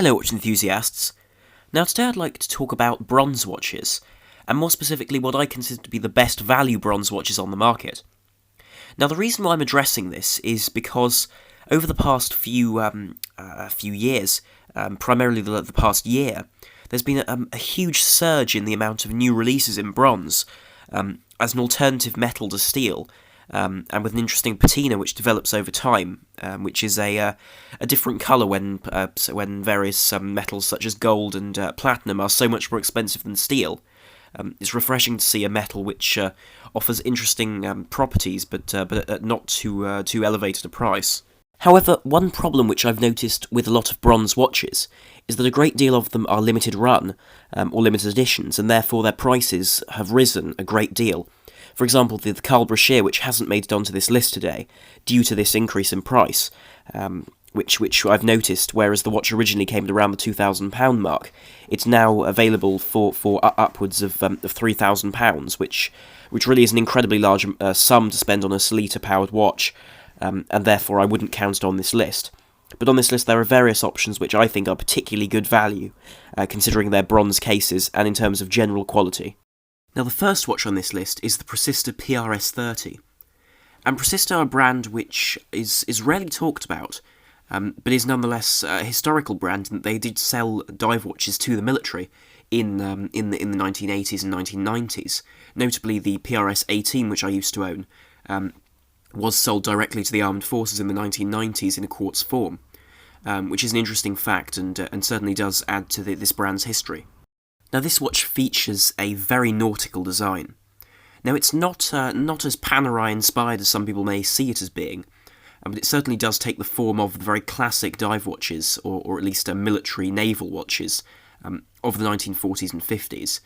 Hello watch enthusiasts. Now today I'd like to talk about bronze watches, and more specifically what I consider to be the best value bronze watches on the market. Now the reason why I'm addressing this is because over the past few years, primarily the past year, there's been a huge surge in the amount of new releases in bronze, as an alternative metal to steel, and with an interesting patina which develops over time, which is a different colour when various metals such as gold and platinum are so much more expensive than steel. It's refreshing to see a metal which offers interesting properties, but at not too elevated a price. However, one problem which I've noticed with a lot of bronze watches is that a great deal of them are limited run, or limited editions, and therefore their prices have risen a great deal. For example, the Carl Brashear, which hasn't made it onto this list today, due to this increase in price, which I've noticed, whereas the watch originally came at around the £2,000 mark, it's now available for upwards of £3,000, which really is an incredibly large sum to spend on a Solita-powered watch, and therefore I wouldn't count it on this list. But on this list there are various options which I think are particularly good value, considering their bronze cases and in terms of general quality. Now the first watch on this list is the Persistent PRS30. And Persistent are a brand which is rarely talked about, but is nonetheless a historical brand in that they did sell dive watches to the military in the 1980s and 1990s. Notably the PRS18, which I used to own, was sold directly to the armed forces in the 1990s in a quartz form, which is an interesting fact and certainly does add to this brand's history. Now this watch features a very nautical design. Now it's not as Panerai inspired as some people may see it as being, but it certainly does take the form of the very classic dive watches, or at least military naval watches, of the 1940s and 50s,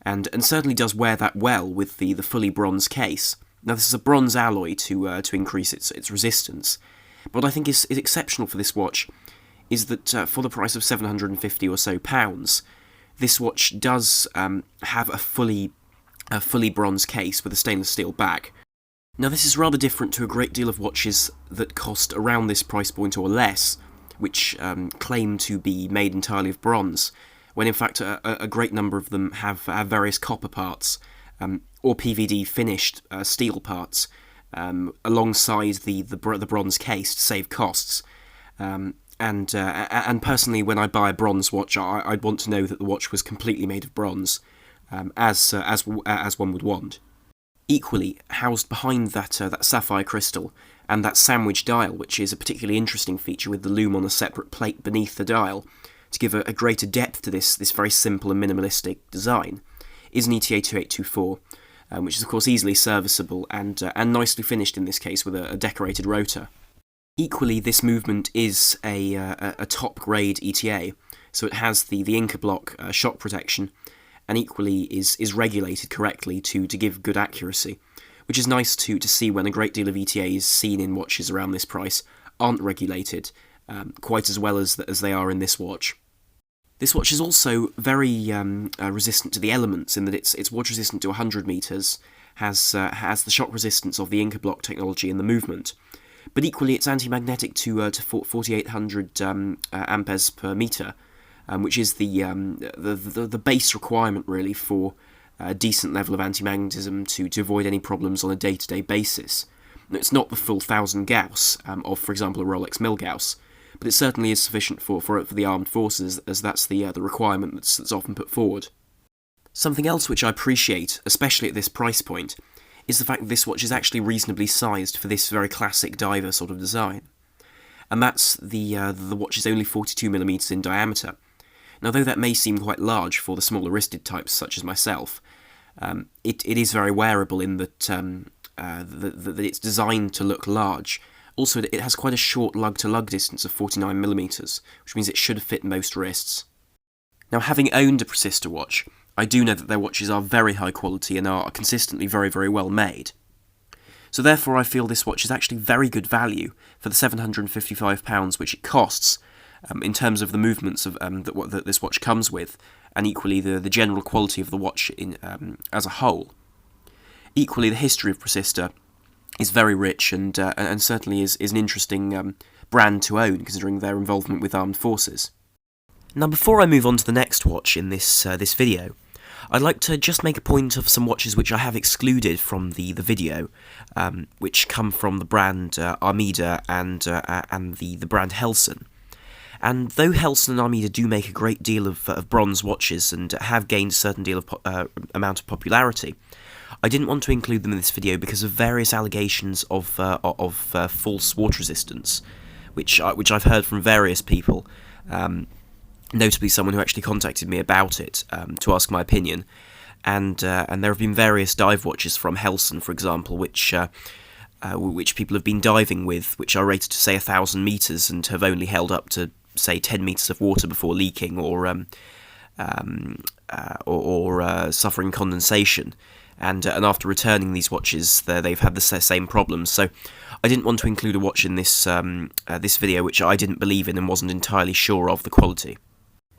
and certainly does wear that well with the fully bronze case. Now this is a bronze alloy to increase its resistance, but what I think is exceptional for this watch is that for the price of £750 or so, this watch does have a fully bronze case with a stainless steel back. Now this is rather different to a great deal of watches that cost around this price point or less, which claim to be made entirely of bronze, when in fact a great number of them have various copper parts, or PVD finished steel parts, alongside the bronze case to save costs. And personally, when I buy a bronze watch, I'd want to know that the watch was completely made of bronze, as one would want. Equally, housed behind that sapphire crystal and that sandwich dial, which is a particularly interesting feature with the lume on a separate plate beneath the dial, to give a greater depth to this very simple and minimalistic design, is an ETA 2824, which is of course easily serviceable and nicely finished in this case with a decorated rotor. Equally, this movement is a top-grade ETA, so it has the Inca block shock protection, and equally is regulated correctly to give good accuracy, which is nice to see when a great deal of ETAs seen in watches around this price aren't regulated quite as well as they are in this watch. This watch is also very resistant to the elements in that it's watch resistant to 100 meters, has the shock resistance of the Inca block technology in the movement. But equally, it's anti-magnetic to 4,800 amperes per meter, which is the base requirement really for a decent level of anti-magnetism to avoid any problems on a day-to-day basis. Now, it's not the full 1,000 Gauss of, for example, a Rolex Milgauss, but it certainly is sufficient for the armed forces, as that's the requirement that's often put forward. Something else which I appreciate, especially at this price point, is the fact that this watch is actually reasonably sized for this very classic diver sort of design. And that's the watch is only 42mm in diameter. Now, though that may seem quite large for the smaller wristed types such as myself, it is very wearable in that that it's designed to look large. Also, it has quite a short lug-to-lug distance of 49mm, which means it should fit most wrists. Now, having owned a Persistent watch, I do know that their watches are very high quality and are consistently very, very well made. So therefore I feel this watch is actually very good value for the £755 which it costs, in terms of the movements of that this watch comes with, and equally the general quality of the watch as a whole. Equally, the history of Persistent is very rich and certainly is an interesting brand to own, considering their involvement with armed forces. Now, before I move on to the next watch in this video, I'd like to just make a point of some watches which I have excluded from the video, which come from the brand Armida and the brand Helson. And though Helson and Armida do make a great deal of bronze watches and have gained a certain deal of amount of popularity, I didn't want to include them in this video because of various allegations of false water resistance, which I've heard from various people. Notably someone who actually contacted me about it to ask my opinion, and there have been various dive watches from Helson, for example, which people have been diving with, which are rated to say 1,000 meters and have only held up to say 10 meters of water before leaking or suffering condensation, and after returning these watches, they've had the same problems. So I didn't want to include a watch in this video which I didn't believe in and wasn't entirely sure of the quality.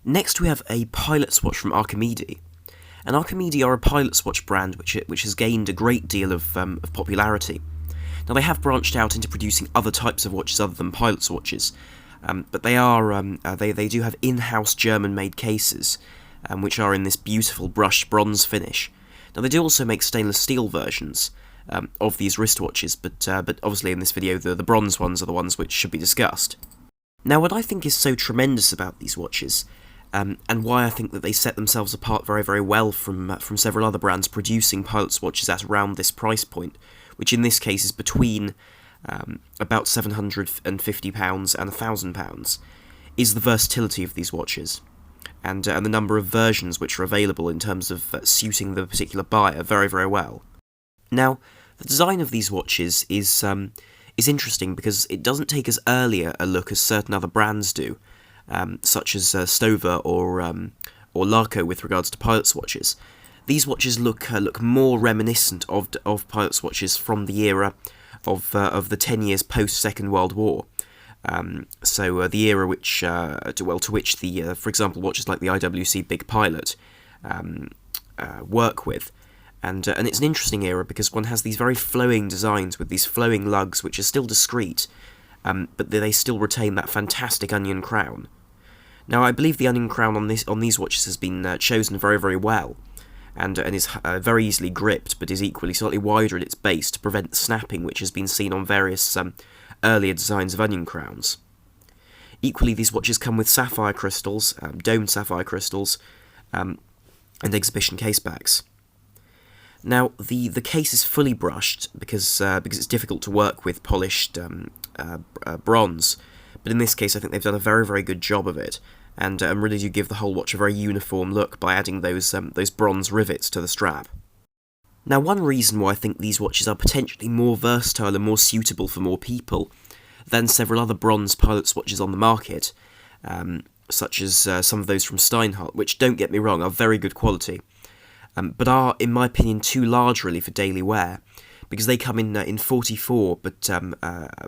Next we have a pilot's watch from Archimedes. And Archimedes are a pilot's watch brand which has gained a great deal of popularity. Now they have branched out into producing other types of watches other than pilot's watches, but they do have in-house German-made cases, which are in this beautiful brushed bronze finish. Now they do also make stainless steel versions of these wristwatches, but obviously in this video the bronze ones are the ones which should be discussed. Now what I think is so tremendous about these watches, and why I think that they set themselves apart very, very well from several other brands producing pilot's watches at around this price point, which in this case is between about £750 and £1,000, is the versatility of these watches, and the number of versions which are available in terms of suiting the particular buyer very, very well. Now, the design of these watches is interesting because it doesn't take as earlier a look as certain other brands do, such as Stover or Larco with regards to pilot's watches. These watches look more reminiscent of pilot's watches from the era of the 10 years post Second World War. So the era which to which the for example watches like the IWC Big Pilot work with. And it's an interesting era because one has these very flowing designs with these flowing lugs which are still discreet, but they still retain that fantastic onion crown. Now, I believe the onion crown on these watches has been chosen very, very well, and is very easily gripped, but is equally slightly wider at its base to prevent the snapping which has been seen on various earlier designs of onion crowns. Equally, these watches come with sapphire crystals, domed sapphire crystals, and exhibition case backs. Now, the case is fully brushed because it's difficult to work with polished bronze, but in this case I think they've done a very, very good job of it, and really do give the whole watch a very uniform look by adding those bronze rivets to the strap. Now, one reason why I think these watches are potentially more versatile and more suitable for more people than several other bronze pilot's watches on the market, such as some of those from Steinhardt, which, don't get me wrong, are very good quality, but are, in my opinion, too large really for daily wear, because they come in 44, but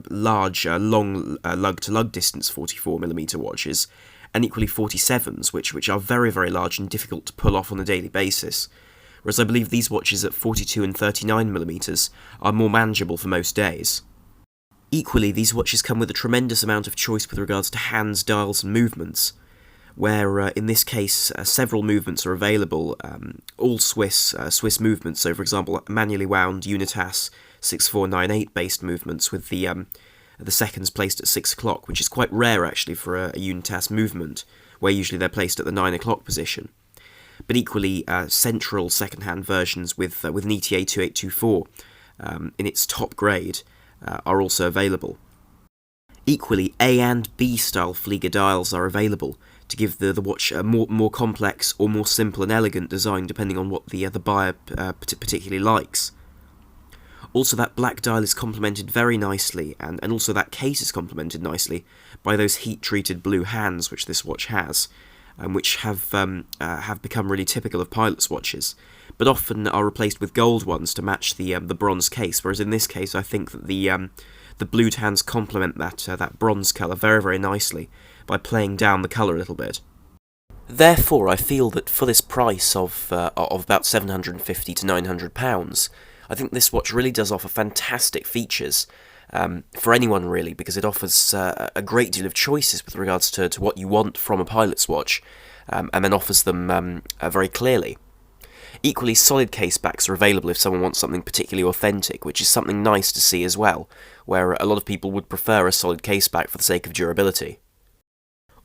large, long lug-to-lug distance 44mm watches, and equally 47s, which are very, very large and difficult to pull off on a daily basis, whereas I believe these watches at 42 and 39mm are more manageable for most days. Equally, these watches come with a tremendous amount of choice with regards to hands, dials and movements, where in this case several movements are available, all Swiss movements, so for example manually wound Unitas 6498 based movements with the seconds placed at 6 o'clock, which is quite rare actually for a Unitas movement, where usually they're placed at the 9 o'clock position. But equally central second-hand versions with an ETA 2824 in its top grade are also available. Equally, A and B style Flieger dials are available to give the watch a more complex or more simple and elegant design depending on what the buyer particularly likes. Also, that black dial is complemented very nicely, and also that case is complemented nicely by those heat-treated blue hands which this watch has, which have become really typical of pilot's watches, but often are replaced with gold ones to match the bronze case. Whereas in this case, I think that the blued hands complement that bronze colour very, very nicely by playing down the colour a little bit. Therefore, I feel that for this price of about £750 to £900, I think this watch really does offer fantastic features, for anyone really, because it offers a great deal of choices with regards to what you want from a pilot's watch, and then offers them very clearly. Equally, solid case backs are available if someone wants something particularly authentic, which is something nice to see as well, where a lot of people would prefer a solid case back for the sake of durability.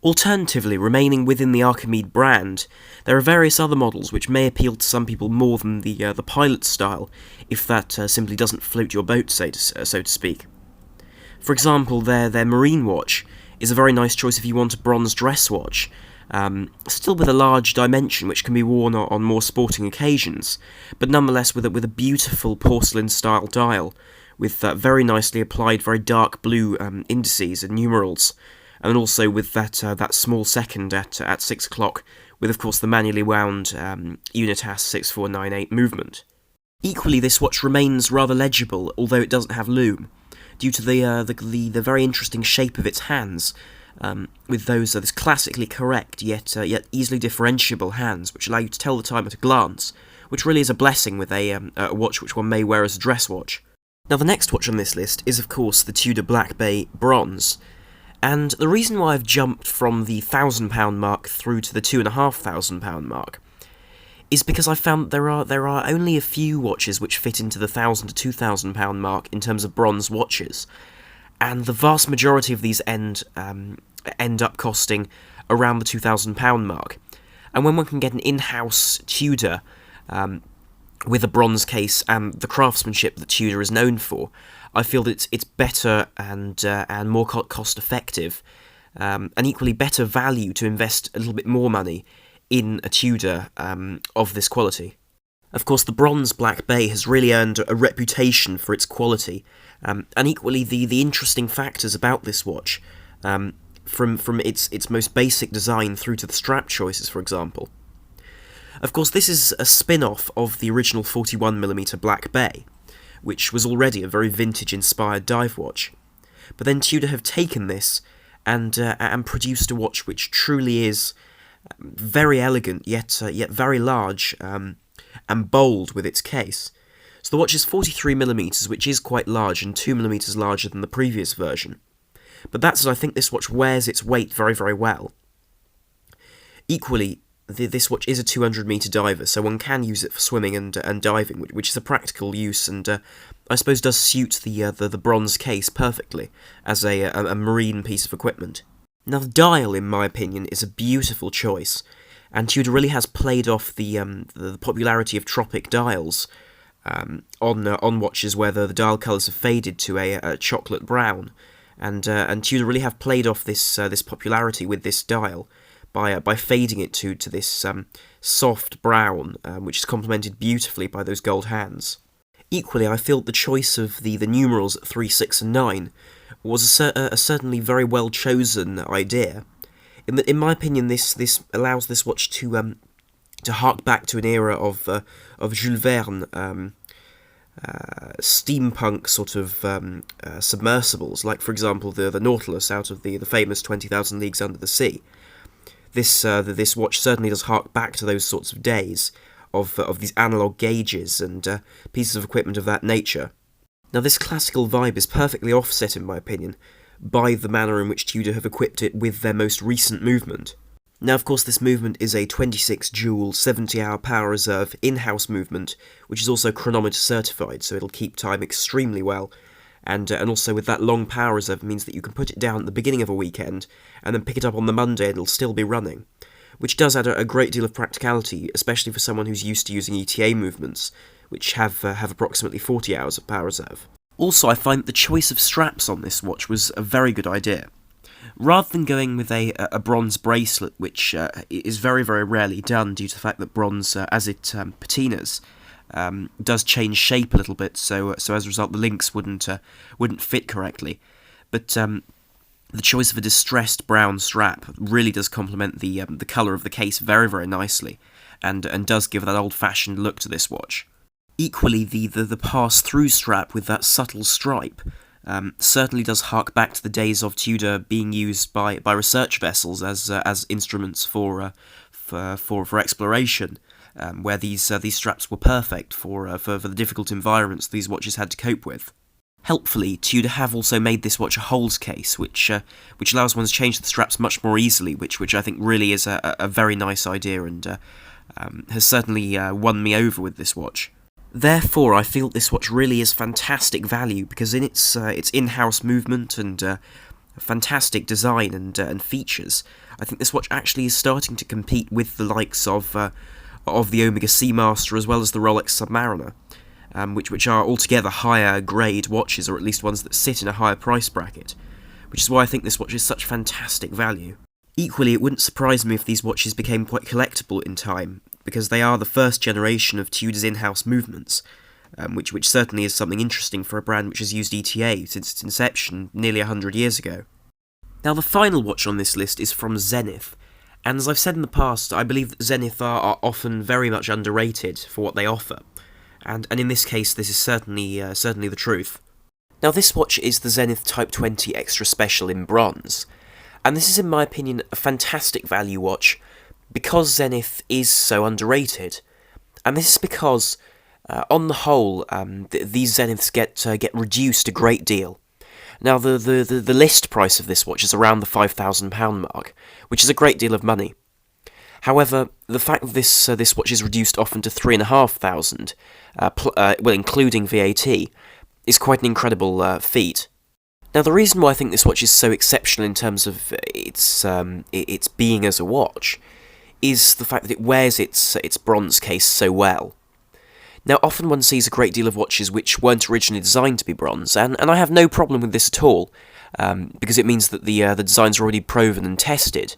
Alternatively, remaining within the Archimedes brand, there are various other models which may appeal to some people more than the pilot style, if that simply doesn't float your boat, so to speak. For example, their marine watch is a very nice choice if you want a bronze dress watch, still with a large dimension which can be worn on more sporting occasions, but nonetheless with a beautiful porcelain-style dial, with very nicely applied, very dark blue indices and numerals, and also with that small second at 6 o'clock, with of course the manually wound Unitas 6498 movement. Equally, this watch remains rather legible, although it doesn't have lume, due to the very interesting shape of its hands, with those this classically correct yet easily differentiable hands, which allow you to tell the time at a glance, which really is a blessing with a watch which one may wear as a dress watch. Now, the next watch on this list is of course the Tudor Black Bay Bronze. And the reason why I've jumped from the £1,000 mark through to the £2,500 mark is because I found there are only a few watches which fit into the £1,000 to £2,000 mark in terms of bronze watches, and the vast majority of these end up costing around the £2,000 mark. And when one can get an in-house Tudor with a bronze case and the craftsmanship that Tudor is known for, I feel that it's better and more cost-effective, and equally better value to invest a little bit more money in a Tudor of this quality. Of course, the bronze Black Bay has really earned a reputation for its quality, and equally the interesting factors about this watch, from its most basic design through to the strap choices, for example. Of course, this is a spin-off of the original 41mm Black Bay, which was already a very vintage-inspired dive watch. But then Tudor have taken this and produced a watch which truly is very elegant, yet very large and bold with its case. So the watch is 43mm, which is quite large, and 2mm larger than the previous version. But that said, I think this watch wears its weight very, very well. Equally, this watch is a 200-metre diver, so one can use it for swimming and diving, which is a practical use, and I suppose does suit the bronze case perfectly as a marine piece of equipment. Now, the dial, in my opinion, is a beautiful choice, and Tudor really has played off the popularity of tropic dials on watches where the dial colours have faded to a chocolate brown, and Tudor really have played off this popularity with this dial by fading it to this soft brown, which is complemented beautifully by those gold hands. Equally, I feel the choice of the numerals at 3, 6 and 9 was a certainly very well chosen idea. In my opinion, this allows this watch to hark back to an era of Jules Verne, steampunk sort of submersibles, like for example the Nautilus out of the famous 20,000 Leagues Under the Sea. This watch certainly does hark back to those sorts of days of these analog gauges and pieces of equipment of that nature. Now, this classical vibe is perfectly offset, in my opinion, by the manner in which Tudor have equipped it with their most recent movement. Now, of course, this movement is a 26-joule, 70-hour power reserve in-house movement, which is also chronometer certified, so it'll keep time extremely well. And also with that long power reserve means that you can put it down at the beginning of a weekend and then pick it up on the Monday and it'll still be running, which does add a great deal of practicality, especially for someone who's used to using ETA movements, which have approximately 40 hours of power reserve. Also, I find the choice of straps on this watch was a very good idea. Rather than going with a bronze bracelet, which is very, very rarely done due to the fact that bronze, as it patinas, does change shape a little bit, so as a result the links wouldn't fit correctly. But the choice of a distressed brown strap really does complement the colour of the case very, very nicely, and does give that old-fashioned look to this watch. Equally, the pass-through strap with that subtle stripe certainly does hark back to the days of Tudor being used by research vessels as instruments for exploration. Where these straps were perfect for the difficult environments these watches had to cope with. Helpfully, Tudor have also made this watch a holes case, which allows one to change the straps much more easily, which I think really is a very nice idea and has certainly won me over with this watch. Therefore, I feel this watch really is fantastic value because in its in-house movement and fantastic design and features, I think this watch actually is starting to compete with the likes of the Omega Seamaster as well as the Rolex Submariner, which are altogether higher grade watches, or at least ones that sit in a higher price bracket, which is why I think this watch is such fantastic value. Equally, it wouldn't surprise me if these watches became quite collectible in time, because they are the first generation of Tudor's in-house movements, which certainly is something interesting for a brand which has used ETA since its inception nearly 100 years ago. Now, the final watch on this list is from Zenith, and as I've said in the past, I believe that Zenith are often very much underrated for what they offer, and in this case, this is certainly the truth. Now, this watch is the Zenith Type 20 Extra Special in bronze, and this is, in my opinion, a fantastic value watch because Zenith is so underrated. And this is because, on the whole, these Zeniths get reduced a great deal. Now, the list price of this watch is around the £5,000 mark, which is a great deal of money. However, the fact that this watch is reduced often to £3,500, well, including VAT, is quite an incredible feat. Now, the reason why I think this watch is so exceptional in terms of its being as a watch is the fact that it wears its bronze case so well. Now, often one sees a great deal of watches which weren't originally designed to be bronze, and I have no problem with this at all, because it means that the design's are already proven and tested.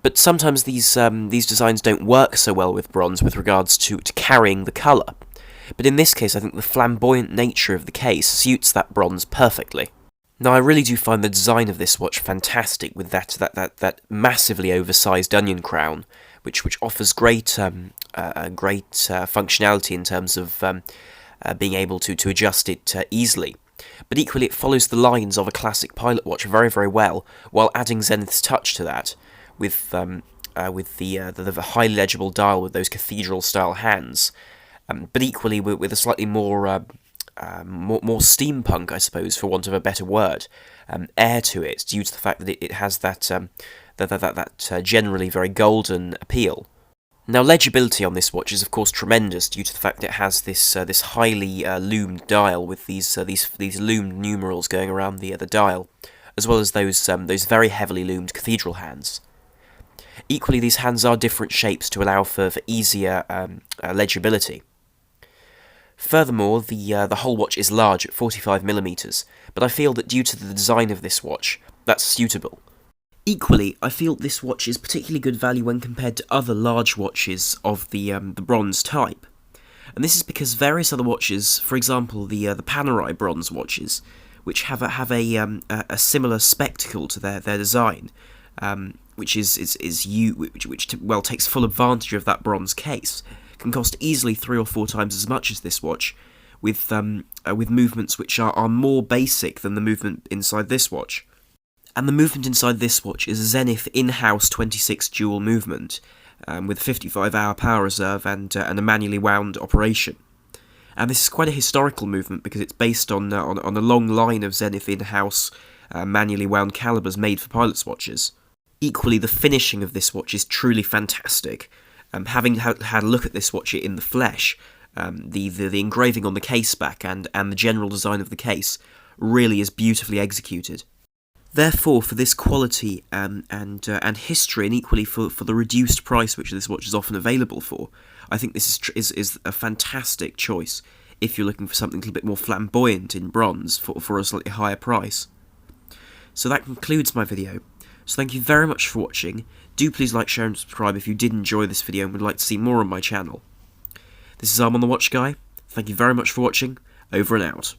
But sometimes these designs don't work so well with bronze with regards to carrying the colour. But in this case, I think the flamboyant nature of the case suits that bronze perfectly. Now, I really do find the design of this watch fantastic, with that massively oversized onion crown, which offers great functionality in terms of being able to adjust it easily. But equally, it follows the lines of a classic pilot watch very, very well, while adding Zenith's touch to that, with the highly legible dial with those cathedral-style hands, but equally with a slightly more steampunk, I suppose, for want of a better word, air to it, due to the fact that it has that generally very golden appeal. Now, legibility on this watch is of course tremendous due to the fact that it has this highly loomed dial with these loomed numerals going around the dial, as well as those very heavily loomed cathedral hands. Equally, these hands are different shapes to allow for easier legibility. Furthermore, the whole watch is large at 45mm, but I feel that due to the design of this watch, that's suitable. Equally, I feel this watch is particularly good value when compared to other large watches of the bronze type. And this is because various other watches, for example the Panerai bronze watches, which have a similar spectacle to their design, which takes full advantage of that bronze case, can cost easily 3 or 4 times as much as this watch, with movements which are more basic than the movement inside this watch. And the movement inside this watch is a Zenith in-house 26 dual movement, with a 55-hour power reserve and a manually wound operation. And this is quite a historical movement because it's based on a long line of Zenith in-house manually wound calibers made for pilots' watches. Equally, the finishing of this watch is truly fantastic. Having had a look at this watch in the flesh, the engraving on the case back and the general design of the case really is beautifully executed. Therefore, for this quality and history, and equally for the reduced price which this watch is often available for, I think this is a fantastic choice if you're looking for something a little bit more flamboyant in bronze for a slightly higher price. So that concludes my video. So thank you very much for watching. Do please like, share and subscribe if you did enjoy this video and would like to see more on my channel. This is Arm on the Watch Guy. Thank you very much for watching. Over and out.